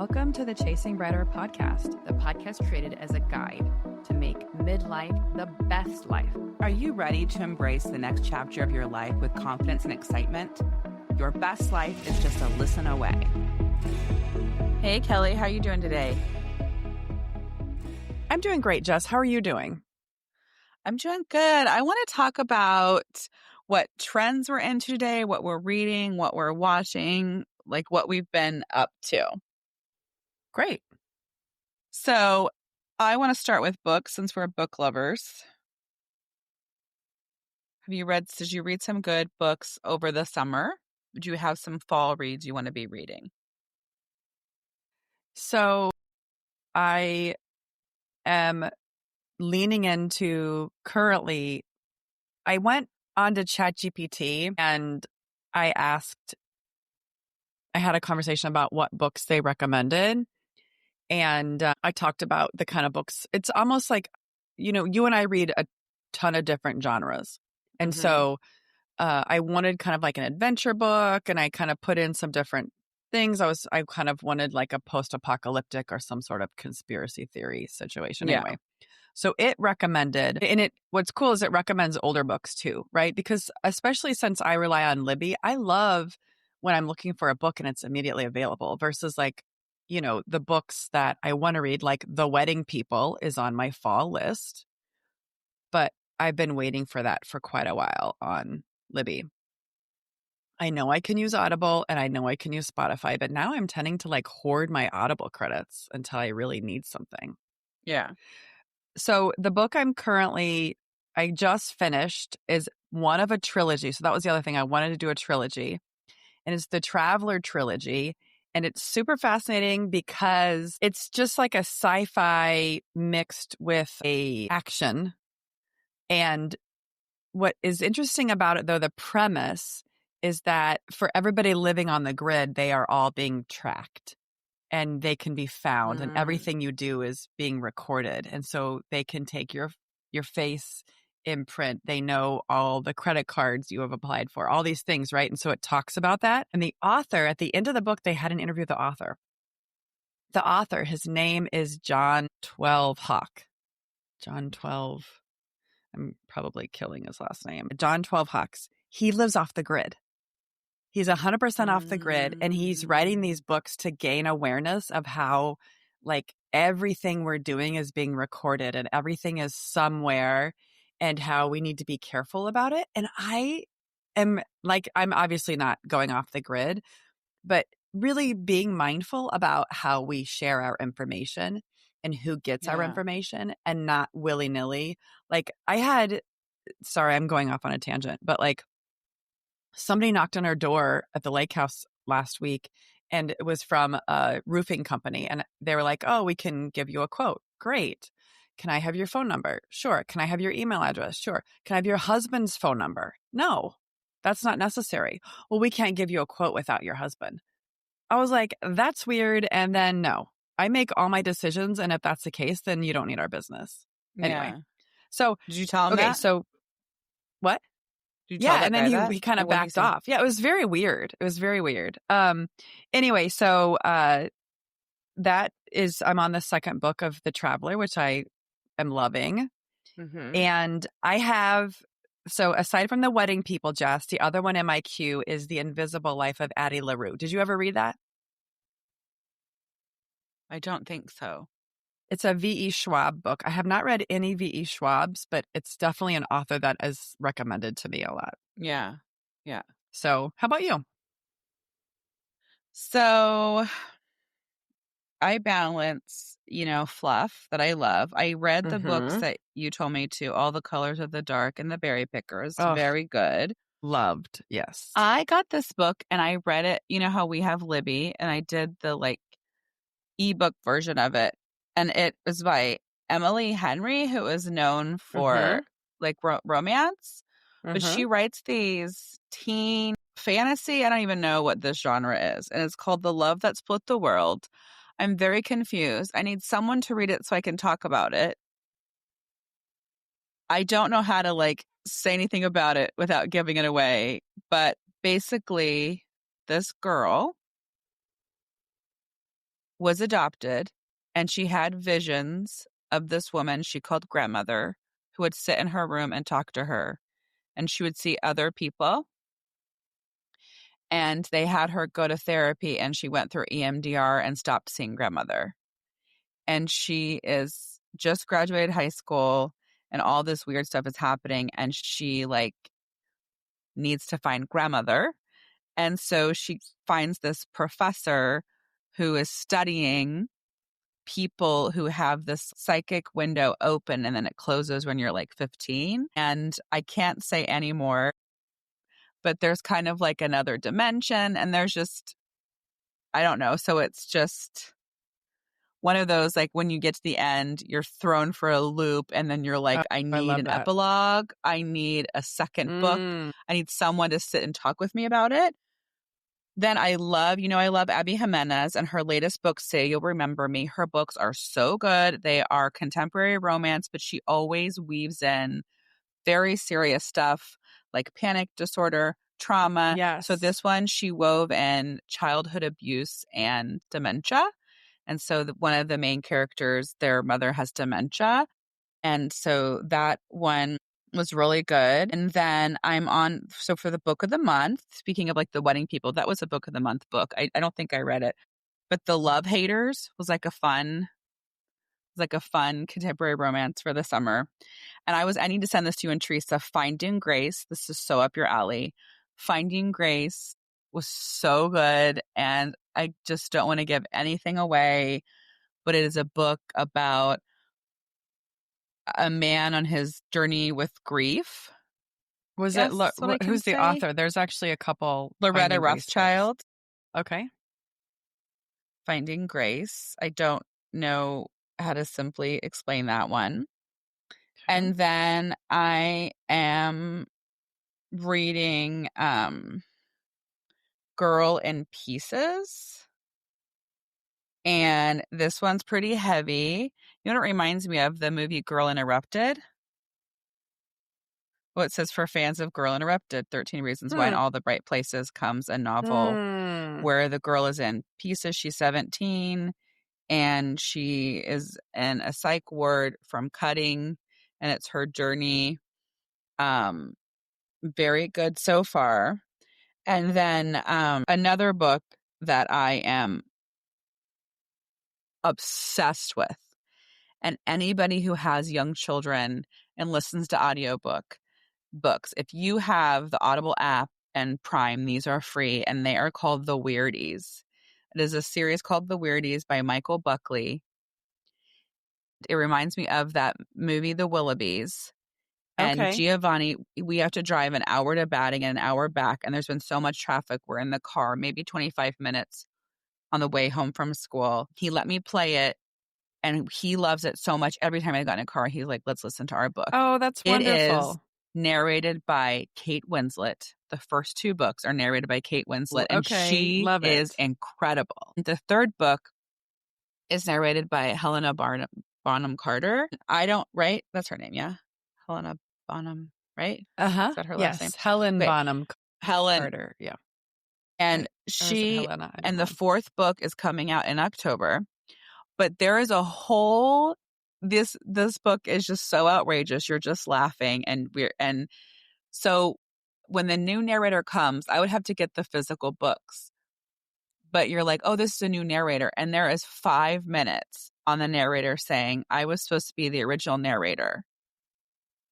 Welcome to the Chasing Brighter podcast, the podcast created as a guide to make midlife the best life. Are you ready to embrace the next chapter of your life with confidence and excitement? Your best life is just a listen away. Hey, Kelly, how are you doing today? I'm doing great, Jess. How are you doing? I'm doing good. I want to talk about what trends we're into today, what we're reading, what we're watching, like what we've been up to. Great. So I want to start with books since we're book lovers. Did you read some good books over the summer? Do you have some fall reads you want to be reading? So I am leaning into currently, I went onto ChatGPT and I had a conversation about what books they recommended. And I talked about the kind of books. It's almost like, you and I read a ton of different genres. And so I wanted kind of like an adventure book, and I kind of put in some different things. I kind of wanted like a post-apocalyptic or some sort of conspiracy theory situation. Yeah. Anyway, so it recommended, and what's cool is it recommends older books too, right? Because especially since I rely on Libby, I love when I'm looking for a book and it's immediately available versus like, the books that I want to read, like The Wedding People is on my fall list, but I've been waiting for that for quite a while on Libby. I know I can use Audible and I know I can use Spotify, but now I'm tending to like hoard my Audible credits until I really need something. Yeah. So the book I just finished is one of a trilogy. So that was the other thing. I wanted to do a trilogy, and it's the Traveler trilogy. And it's super fascinating because it's just like a sci-fi mixed with a action. And what is interesting about it, though, the premise is that for everybody living on the grid, they are all being tracked and they can be found, and everything you do is being recorded. And so they can take your face imprint. They know all the credit cards you have applied for, all these things, right? And so it talks about that. And the author, at the end of the book, they had an interview with the author. The author, his name is John 12 Hawk. John 12. I'm probably killing his last name. John 12 Hawks. He lives off the grid. He's 100% off the grid, and he's writing these books to gain awareness of how like everything we're doing is being recorded and everything is somewhere, and how we need to be careful about it. And I'm obviously not going off the grid, but really being mindful about how we share our information and who gets our information, and not willy-nilly. Like sorry, I'm going off on a tangent, but like somebody knocked on our door at the lake house last week, and it was from a roofing company. And they were like, "Oh, we can give you a quote." Great. Can I have your phone number? Sure. Can I have your email address? Sure. Can I have your husband's phone number? No, that's not necessary. Well, we can't give you a quote without your husband. I was like, that's weird. And then no, I make all my decisions. And if that's the case, then you don't need our business. Anyway. So did you tell him okay, that? So what? Yeah, and then he kind of backed off. Yeah, it was very weird. Anyway, so that is, I'm on the second book of The Traveler, which I am loving. And so aside from The Wedding People, Jess, the other one in my queue is The Invisible Life of Addie LaRue. Did you ever read that? I don't think so. It's a V.E. Schwab book. I have not read any V.E. Schwab's, but it's definitely an author that is recommended to me a lot. Yeah. Yeah. So how about you? So I balance, fluff that I love. I read the books that you told me to, All the Colors of the Dark and The Berry Pickers. Oh, very good. Loved. Yes. I got this book and I read it. You know how we have Libby, and I did the ebook version of it. And it was by Emily Henry, who is known for romance. But she writes these teen fantasy. I don't even know what this genre is. And it's called The Love That Split the World. I'm very confused. I need someone to read it so I can talk about it. I don't know how to say anything about it without giving it away. But basically, this girl was adopted, and she had visions of this woman she called grandmother who would sit in her room and talk to her. And she would see other people. And they had her go to therapy, and she went through EMDR and stopped seeing grandmother. And she is just graduated high school, and all this weird stuff is happening, and she like needs to find grandmother. And so she finds this professor who is studying people who have this psychic window open and then it closes when you're like 15. And I can't say anymore, but there's kind of like another dimension, and there's just, I don't know. So it's just one of those, like when you get to the end, you're thrown for a loop, and then you're like, I need an epilogue. I need a second book. I need someone to sit and talk with me about it. Then I love Abby Jimenez and her latest book, Say You'll Remember Me. Her books are so good. They are contemporary romance, but she always weaves in very serious stuff like panic disorder, trauma. Yes. So this one, she wove in childhood abuse and dementia. And so one of the main characters, their mother has dementia. And so that one was really good. And then so for the book of the month, speaking of like the wedding people, that was a book of the month book. I don't think I read it, but The Love Haters was like a fun contemporary romance for the summer. And I need to send this to you and Teresa. Finding Grace. This is so up your alley. Finding Grace was so good. And I just don't want to give anything away, but it is a book about a man on his journey with grief. Who's the author? There's actually a couple. Loretta Rothschild. Okay. Finding Grace. I don't know how to simply explain that one. Okay. And then I am reading Girl in Pieces. And this one's pretty heavy. You know what it reminds me of? The movie Girl Interrupted. Well, it says for fans of Girl Interrupted, 13 Reasons Why in All the Bright Places comes a novel where the girl is in pieces. She's 17 and she is in a psych ward from cutting, and it's her journey. Very good so far. And then another book that I am obsessed with, and anybody who has young children and listens to books, if you have the Audible app and Prime, these are free, and they are called The Weirdies. It is a series called The Weirdies by Michael Buckley. It reminds me of that movie The Willoughbys. And Giovanni, we have to drive an hour to Batting and an hour back, and there's been so much traffic. We're in the car, maybe 25 minutes on the way home from school. He let me play it, and he loves it so much. Every time I got in a car, he's like, let's listen to our book. Oh, that's wonderful. It is narrated by Kate Winslet. The first two books are narrated by Kate Winslet, and she is incredible. The third book is narrated by Helena Bonham Carter. Right? That's her name, yeah? Helena Bonham, right? Uh-huh. Is that her last name? Yes, Helen Bonham Carter, yeah. And the fourth book is coming out in October. But there is a whole, this book is just so outrageous. You're just laughing. And so when the new narrator comes, I would have to get the physical books. But you're like, oh, this is a new narrator. And there is 5 minutes on the narrator saying, I was supposed to be the original narrator,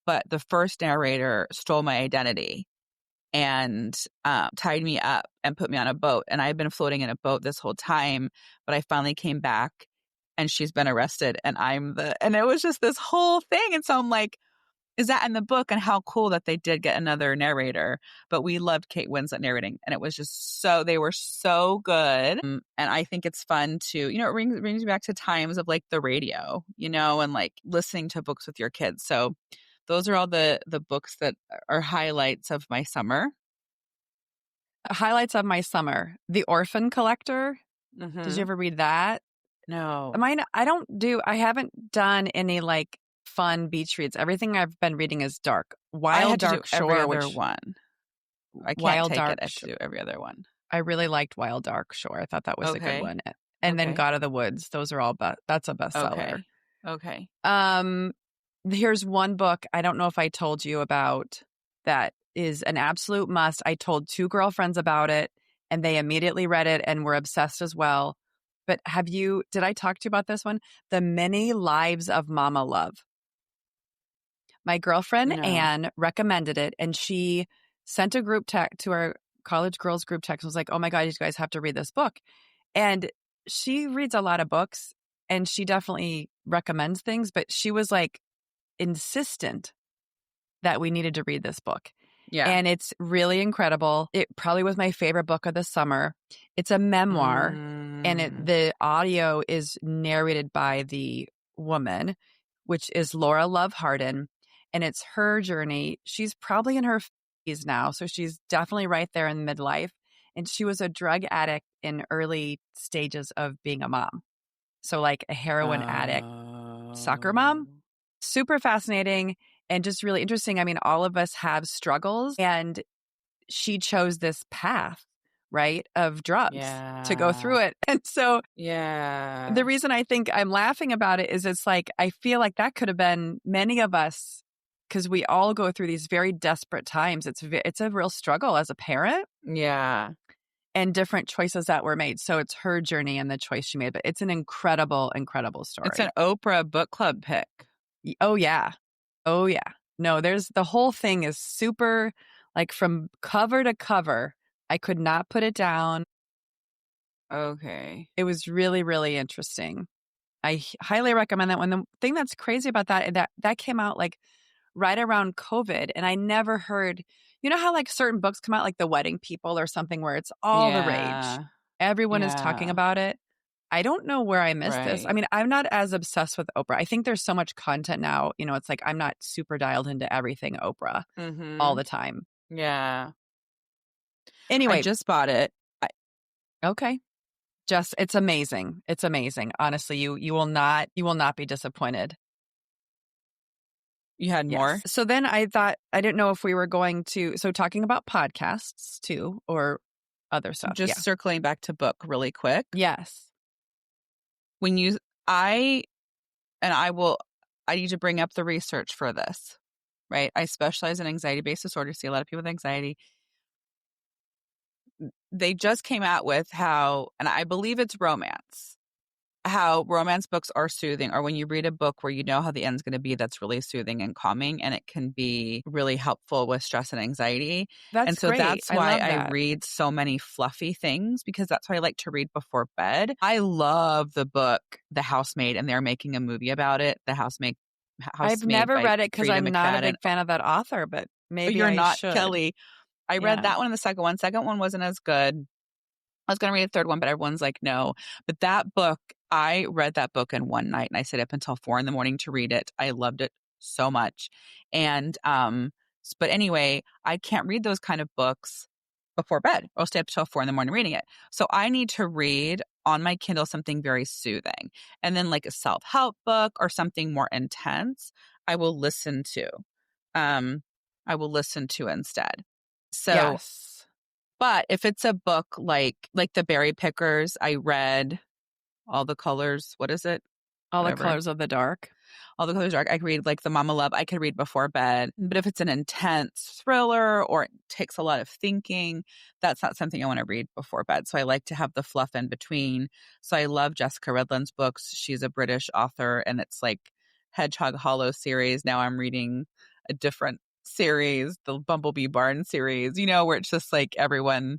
but the first narrator stole my identity and tied me up and put me on a boat. And I've been floating in a boat this whole time, but I finally came back and she's been arrested and and it was just this whole thing. And so I'm like, is that in the book? And how cool that they did get another narrator. But we loved Kate Winslet narrating, and it was just they were so good. And I think it's fun to, it brings me back to times of like the radio, and like listening to books with your kids. So those are all the books that are highlights of my summer. Highlights of my summer. The Orphan Collector. Mm-hmm. Did you ever read that? No. I haven't done any like fun beach reads. Everything I've been reading is dark. Wild Dark Shore, every other one. I can't take it. I have to do every other one. I really liked Wild Dark Shore. I thought that was a good one. and then Okay. God of the Woods. Those are all, that's a bestseller. Okay. Here's one book I don't know if I told you about that is an absolute must. I told 2 girlfriends about it and they immediately read it and were obsessed as well. But did I talk to you about this one? The Many Lives of Mama Love. My girlfriend No. Anne recommended it, and she sent a group text to our college girls group text and was like, oh my God, you guys have to read this book. And she reads a lot of books and she definitely recommends things, but she was like insistent that we needed to read this book. Yeah. And it's really incredible. It probably was my favorite book of the summer. It's a memoir, and the audio is narrated by the woman, which is Laura Love Hardin, and it's her journey. She's probably in her 50s now, so she's definitely right there in midlife. And she was a drug addict in early stages of being a mom. So like a heroin addict, soccer mom. Super fascinating and just really interesting. I mean, all of us have struggles, and she chose this path, right, of drugs to go through it. And so the reason I think I'm laughing about it is it's like, I feel like that could have been many of us, because we all go through these very desperate times. It's a real struggle as a parent. Yeah. And different choices that were made. So it's her journey and the choice she made. But it's an incredible, incredible story. It's an Oprah book club pick. Oh, yeah. Oh, yeah. No, the whole thing is super, like from cover to cover. I could not put it down. Okay. It was really, really interesting. I highly recommend that one. The thing that's crazy about that came out like right around COVID, and I never heard, you know how like certain books come out, like The Wedding People or something, where it's all the rage. Everyone is talking about it. I don't know where I missed this. I mean, I'm not as obsessed with Oprah. I think there's so much content now. You know, it's like I'm not super dialed into everything Oprah all the time. Yeah. Anyway. I just bought it. Okay. It's amazing. It's amazing. Honestly, you will not be disappointed. You had more? So then I thought, I didn't know if we were going to, so talking about podcasts too, or other stuff. Just circling back to book really quick. Yes. I need to bring up the research for this, right? I specialize in anxiety-based disorders, see a lot of people with anxiety. They just came out with how, and I believe it's romance, how romance books are soothing, or when you read a book where you know how the end's going to be, that's really soothing and calming, and it can be really helpful with stress and anxiety. That's great. That's why I read so many fluffy things, because that's why I like to read before bed. I love the book The Housemaid, and they're making a movie about it. The Housemaid. I've never read it because I'm not a big fan of that author, but maybe you're not, should. Kelly. I read that one and the second one. Second one wasn't as good. I was going to read a third one, but everyone's like, no. But that book, I read that book in one night, and I stayed up until 4 a.m. to read it. I loved it so much. And, but anyway, I can't read those kind of books before bed. I'll stay up till 4 a.m. reading it. So I need to read on my Kindle something very soothing. And then like a self-help book or something more intense, I will listen to. Instead. So, yes. But if it's a book like The Berry Pickers, I read All the Colors. What is it? All the Colors of the Dark. All the Colors of the Dark. I could read like The Mama Love. I could read before bed. But if it's an intense thriller or it takes a lot of thinking, that's not something I want to read before bed. So I like to have the fluff in between. So I love Jessica Redland's books. She's a British author, and it's like Hedgehog Hollow series. Now I'm reading a different series, the Bumblebee Barn series, where it's just like everyone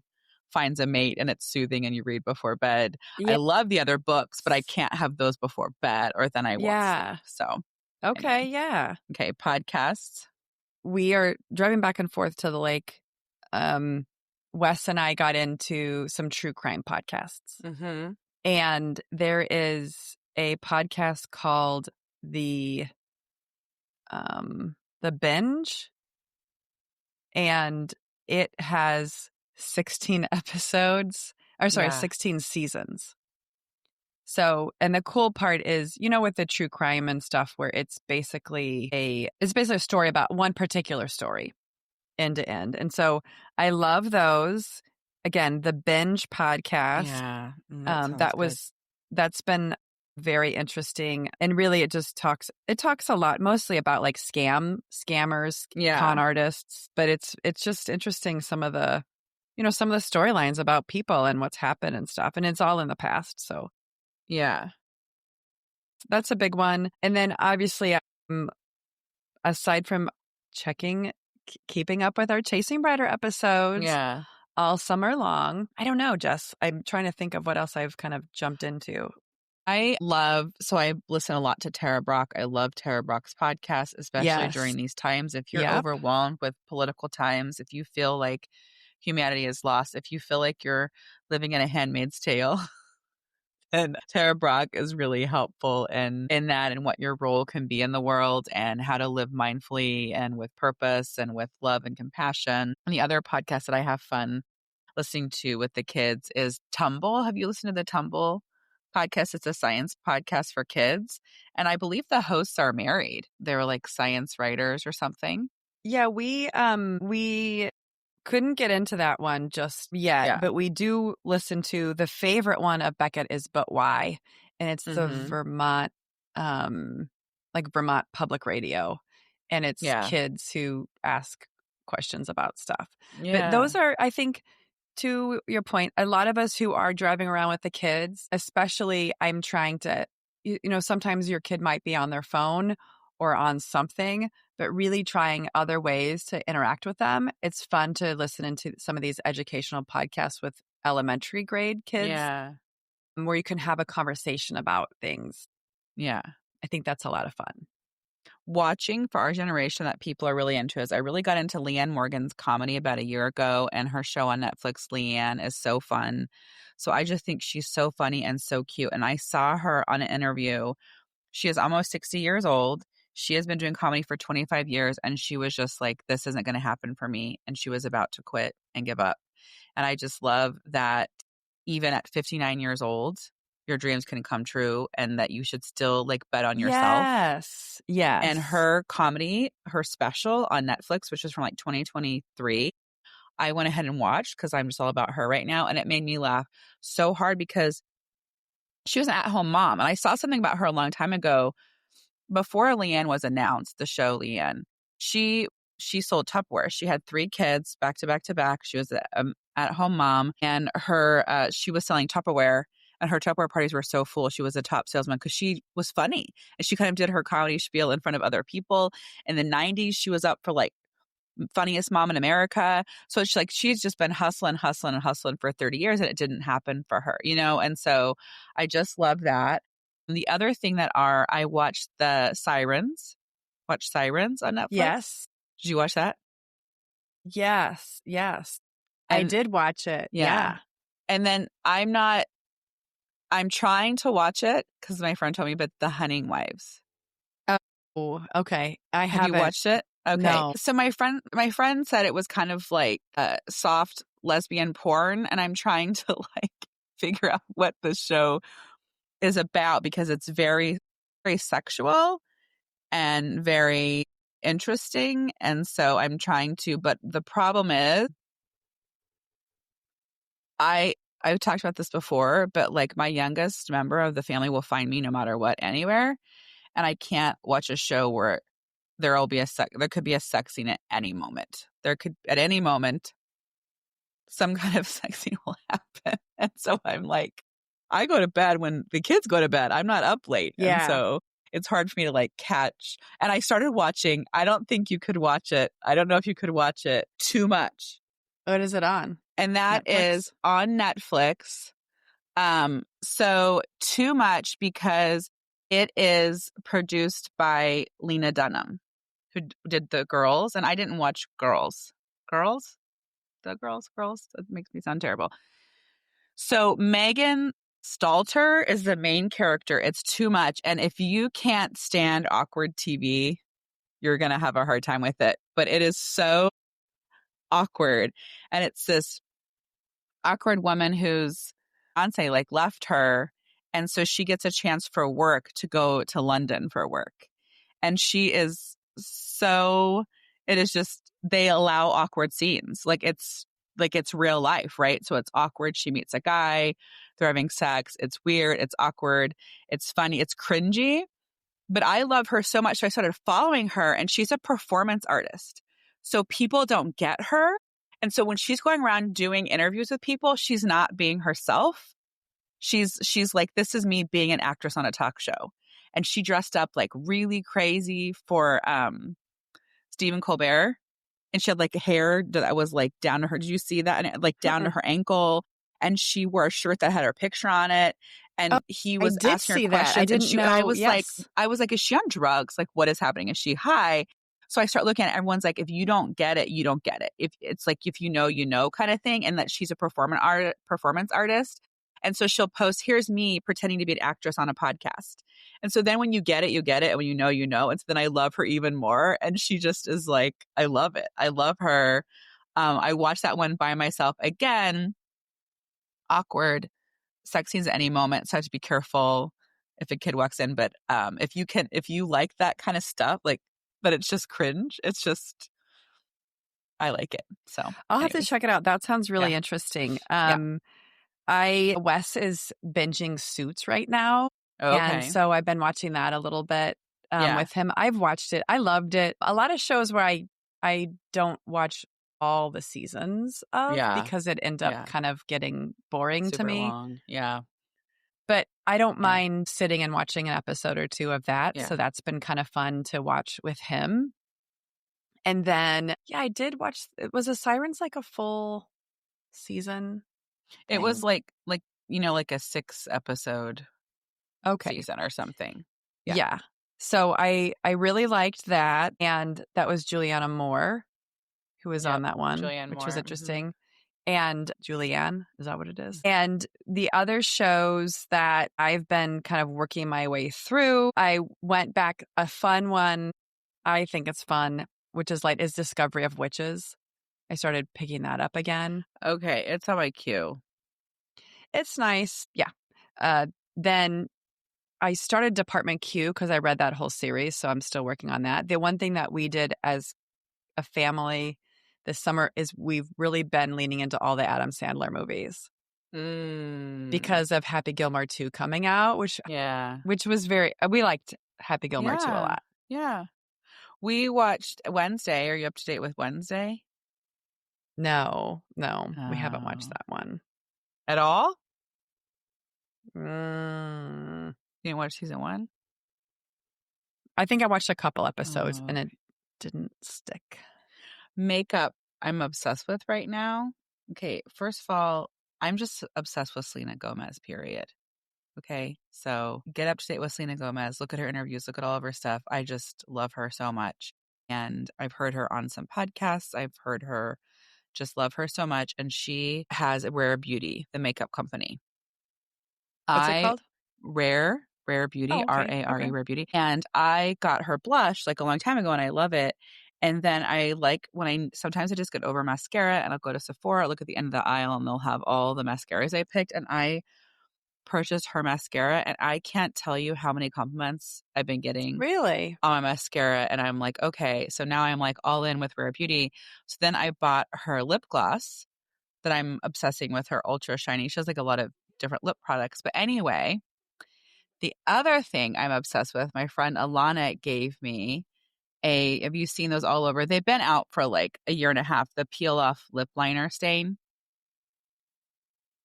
finds a mate and it's soothing and you read before bed. Yeah. I love the other books, but I can't have those before bed or then I won't sleep. So okay, anyway. Yeah. Okay, podcasts. We are driving back and forth to the lake. Wes and I got into some true crime podcasts. Mm-hmm. And there is a podcast called the Binge, and it has 16 episode 16 seasons. So, and the cool part is, with the true crime and stuff, where it's basically a story about one particular story, end to end. And so I love those. Again, the Binge podcast. Yeah, that was that's been very interesting. And really it talks a lot mostly about like scammers, con artists, but it's just interesting some of the storylines about people and what's happened and stuff. And it's all in the past. So yeah. that's a big one. And then obviously, aside from keeping up with our Chasing Brighter episodes all summer long, I don't know, Jess. I'm trying to think of what else I've kind of jumped into. I listen a lot to Tara Brach. I love Tara Brach's podcast, especially during these times. If you're overwhelmed with political times, if you feel like humanity is lost, if you feel like you're living in a Handmaid's Tale, and Tara Brach is really helpful in that and what your role can be in the world and how to live mindfully and with purpose and with love and compassion. And the other podcast that I have fun listening to with the kids is Tumble. Have you listened to the Tumble podcast? It's a science podcast for kids. And I believe the hosts are married. They're like science writers or something. Yeah, we couldn't get into that one just yet, but we do listen to the favorite one of Beckett is But Why? And it's the Vermont, Vermont Public Radio. And it's kids who ask questions about stuff. But those are, I think, to your point, a lot of us who are driving around with the kids, especially I'm trying to, sometimes your kid might be on their phone or on something, but really trying other ways to interact with them. It's fun to listen into some of these educational podcasts with elementary grade kids where you can have a conversation about things. Yeah. I think that's a lot of fun. Watching for our generation that people are really into is I really got into Leanne Morgan's comedy about a year ago, and her show on Netflix, Leanne, is so fun. So I just think she's so funny and so cute. And I saw her on an interview. She is almost 60 years old. She has been doing comedy for 25 years, and she was just like, this isn't going to happen for me. And she was about to quit and give up. And I just love that even at 59 years old, your dreams can come true and that you should still like bet on yourself. Yes. And her comedy, her special on Netflix, which is from like 2023, I went ahead and watched because I'm just all about her right now. And it made me laugh so hard because she was an at-home mom. And I saw something about her a long time ago before Leanne was announced, the show Leanne. She sold Tupperware. She had 3 kids back to back to back. She was an at-home mom, and she was selling Tupperware. And her Tupperware parties were so full. She was a top salesman because she was funny. And she kind of did her comedy spiel in front of other people. In the 90s, she was up for like funniest mom in America. So it's like she's just been hustling for 30 years, and it didn't happen for her, And so I just love that. And the other thing I watched the Sirens. Watch Sirens on Netflix. Yes. Did you watch that? Yes. I did watch it. Yeah. And then I'm trying to watch it because my friend told me, but The Hunting Wives. Oh, okay. Have you watched it? Okay. No. So my friend said it was kind of like soft lesbian porn, and I'm trying to like figure out what the show is about because it's very, very sexual and very interesting. And so I'm trying to, but the problem is I've talked about this before, but like my youngest member of the family will find me no matter what, anywhere. And I can't watch a show where there could be a sex scene at any moment. At any moment, some kind of sex scene will happen. And so I'm like, I go to bed when the kids go to bed. I'm not up late. Yeah. And so it's hard for me to like catch. And I started watching, I don't think you could watch it. I don't know if you could watch it Too Much. What is it on? And that is on Netflix. So Too Much because it is produced by Lena Dunham, who did The Girls. And I didn't watch Girls. Girls? The Girls? That makes me sound terrible. So Megan Stalter is the main character. It's Too Much. And if you can't stand awkward TV, you're going to have a hard time with it. But it is so awkward. And it's this awkward woman whose fiance like left her. And so she gets a chance for work to go to London for work. And she is it is just, they allow awkward scenes. Like like it's real life, right? So it's awkward. She meets a guy, they're having sex. It's weird. It's awkward. It's funny. It's cringy. But I love her so much. So I started following her, and she's a performance artist. So people don't get her. And so when she's going around doing interviews with people, she's not being herself. She's like, this is me being an actress on a talk show. And she dressed up like really crazy for Stephen Colbert. And she had like hair that was like down to her. Did you see that? And it, like down to her ankle. And she wore a shirt that had her picture on it. And he was I did asking her see that. I questions. didn't know. And I was Yes. like, is she on drugs? Like, what is happening? Is she high? So I start looking at it. Everyone's like, if you don't get it, you don't get it. If it's like, if you know kind of thing. And that she's a performance artist. And so she'll post, here's me pretending to be an actress on a podcast. And so then when you get it, you get it. And when you know, you know. And so then I love her even more. And she just is like, I love it. I love her. I watched that one by myself again. Awkward sex scenes at any moment. So I have to be careful if a kid walks in. But if you like that kind of stuff, like, but it's just cringe. It's just, I like it. So I'll have to check it out. That sounds really interesting. Wes is binging Suits right now. And so I've been watching that a little bit with him. I've watched it. I loved it. A lot of shows where I don't watch all the seasons of because it ends up kind of getting boring to me. Long. Yeah. But I don't mind sitting and watching an episode or two of that. Yeah. So that's been kind of fun to watch with him. And then, I did watch, was The Sirens like a full season? It was like like a 6 episode okay season or something. Yeah. So I really liked that, and that was Juliana Moore who was on that one, which was interesting. And Julianne, is that what it is? And the other shows that I've been kind of working my way through, I went back, a fun one, I think it's fun, which is Discovery of Witches. I started picking that up again. Okay, it's on my queue. It's nice. Yeah. Then I started Department Q because I read that whole series, so I'm still working on that. The one thing that we did as a family this summer is we've really been leaning into all the Adam Sandler movies because of Happy Gilmore 2 coming out, which was we liked Happy Gilmore 2 a lot. Yeah. We watched Wednesday. Are you up to date with Wednesday? No, we haven't watched that one. At all? You didn't watch season 1? I think I watched a couple episodes and it didn't stick. Makeup, I'm obsessed with right now. Okay, first of all, I'm just obsessed with Selena Gomez, period. Okay, so get up to date with Selena Gomez. Look at her interviews. Look at all of her stuff. I just love her so much. And I've heard her on some podcasts. I've heard her, just love her so much. And she has Rare Beauty, the makeup company. What's it called? Rare Beauty, Rare, Rare Beauty. And I got her blush like a long time ago and I love it. And then I like sometimes I just get over mascara and I'll go to Sephora, look at the end of the aisle and they'll have all the mascaras I picked. And I purchased her mascara and I can't tell you how many compliments I've been getting really on my mascara. And I'm like, okay, so now I'm like all in with Rare Beauty. So then I bought her lip gloss that I'm obsessing with, her ultra shiny. She has like a lot of different lip products. But anyway, the other thing I'm obsessed with, my friend Alana gave me have you seen those all over? They've been out for like a year and a half, the peel off lip liner stain.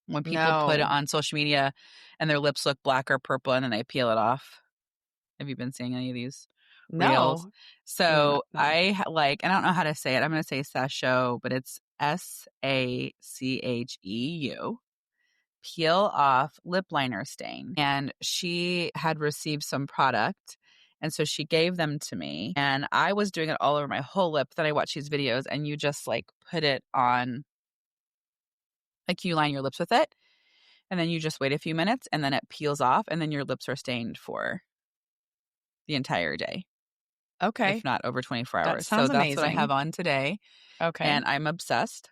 When people put it on social media and their lips look black or purple and then they peel it off. Have you been seeing any of these reels? So I I don't know how to say it. I'm going to say Sachou, but it's SACHEU. Peel off lip liner stain. And she had received some product. And so she gave them to me. And I was doing it all over my whole lip. Then I watched these videos and you just like put it on, like you line your lips with it. And then you just wait a few minutes and then it peels off. And then your lips are stained for the entire day. Okay. If not over 24 hours. That sounds amazing. That's what I have on today. Okay. And I'm obsessed.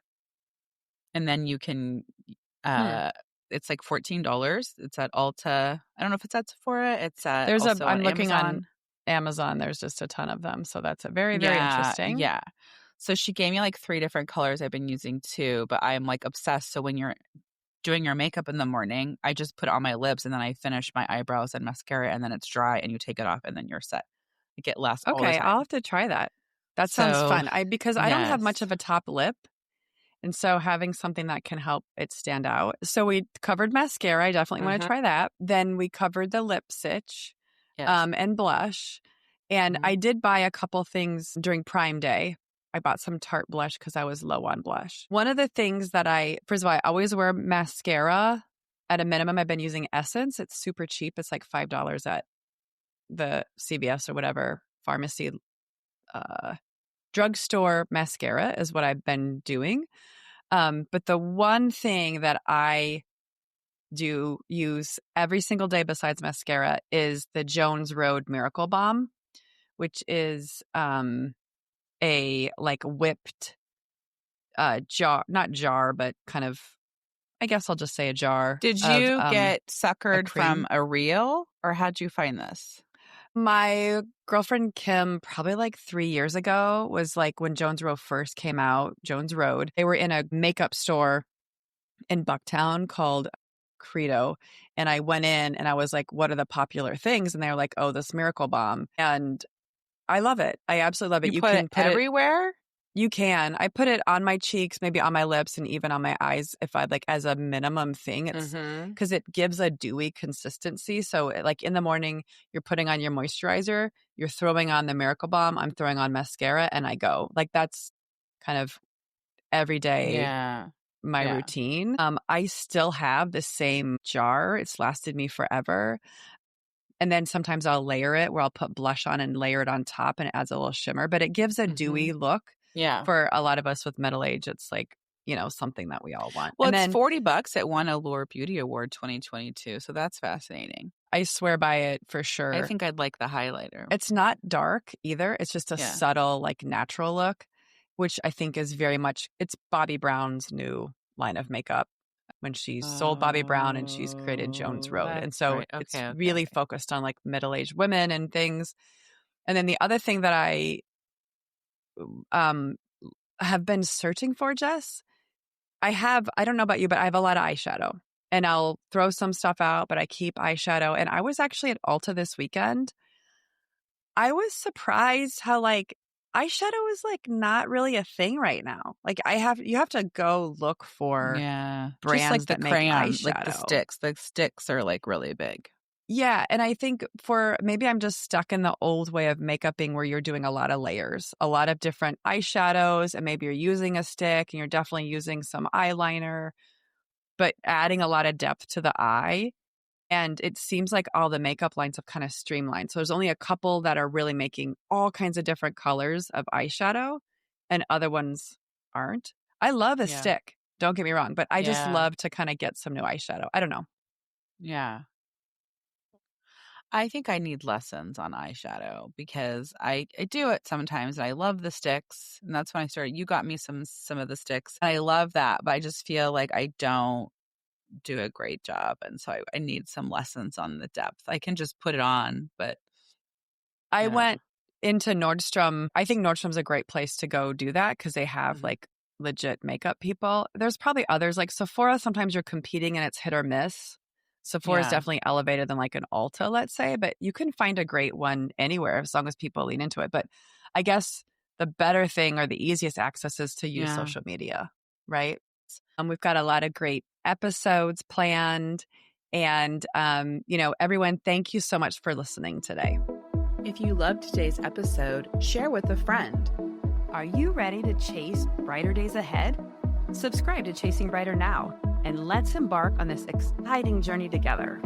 And then you can, it's like $14. It's at Ulta. I don't know if it's at Sephora. It's at I'm looking on Amazon. There's just a ton of them. So that's very, very interesting. Yeah. So she gave me like 3 different colors. I've been using 2, but I'm like obsessed. So when you're doing your makeup in the morning, I just put it on my lips and then I finish my eyebrows and mascara and then it's dry and you take it off and then you're set. Like it lasts all the Okay, time. I'll have to try that. That sounds So, fun. Because I don't have much yes. of a top lip. And so having something that can help it stand out. So we covered mascara. I definitely want to try that. Then we covered the lip stitch Yes. and blush. And I did buy a couple things during Prime Day. I bought some Tarte blush because I was low on blush. One of the things that first of all, I always wear mascara at a minimum. I've been using Essence. It's super cheap. It's like $5 at the CVS or whatever pharmacy. Drugstore mascara is what I've been doing. But the one thing that I do use every single day besides mascara is the Jones Road Miracle Balm, which is a like whipped jar, not jar, but kind of, I guess I'll just say a jar. Did you of, get suckered cream. from a reel or how'd you find this? My girlfriend Kim, probably like 3 years ago, was like when Jones Road first came out, Jones Road, they were in a makeup store in Bucktown called Credo. And I went in and I was like, what are the popular things? And they were like, oh, this Miracle Balm. And I love it. I absolutely love it. You put can it everywhere? You can. I put it on my cheeks, maybe on my lips, and even on my eyes if I'd like as a minimum thing. It's because it gives a dewy consistency. So like in the morning, you're putting on your moisturizer, you're throwing on the Miracle Balm, I'm throwing on mascara, and I go. Like that's kind of every day. Yeah. My routine. I still have the same jar. It's lasted me forever. And then sometimes I'll layer it where I'll put blush on and layer it on top and it adds a little shimmer, but it gives a dewy look. Yeah. For a lot of us with middle age, it's like, something that we all want. Well, and it's then, $40. It won Allure Beauty Award 2022. So that's fascinating. I swear by it for sure. I think I'd like the highlighter. It's not dark either. It's just a subtle, like natural look, which I think is very much, it's Bobbi Brown's new line of makeup when she sold Bobbi Brown and she's created Jones Road. And so it's really focused on like middle-aged women and things. And then the other thing that I have been searching for, Jess, I don't know about you, but I have a lot of eyeshadow and I'll throw some stuff out, but I keep eyeshadow. And I was actually at Ulta this weekend. I was surprised how like eyeshadow is like not really a thing right now. Like you have to go look for brands just like that the make crayon, eyeshadow. like the sticks. The sticks are like really big. Yeah. And I think maybe I'm just stuck in the old way of makeuping where you're doing a lot of layers, a lot of different eyeshadows, and maybe you're using a stick and you're definitely using some eyeliner, but adding a lot of depth to the eye. And it seems like all the makeup lines have kind of streamlined. So there's only a couple that are really making all kinds of different colors of eyeshadow and other ones aren't. I love a stick. Don't get me wrong, but I just love to kind of get some new eyeshadow. I don't know. Yeah. I think I need lessons on eyeshadow because I do it sometimes and I love the sticks. And that's when I started. You got me some of the sticks. And I love that, but I just feel like I don't do a great job. And so I need some lessons on the depth. I can just put it on, but I went into Nordstrom. I think Nordstrom's a great place to go do that because they have like legit makeup people. There's probably others like Sephora. Sometimes you're competing and it's hit or miss. Sephora is definitely elevated than like an Ulta, let's say, but you can find a great one anywhere as long as people lean into it. But I guess the better thing or the easiest access is to use social media, right? We've got a lot of great episodes planned. And, everyone, thank you so much for listening today. If you loved today's episode, share with a friend. Are you ready to chase brighter days ahead? Subscribe to Chasing Brighter now, and let's embark on this exciting journey together.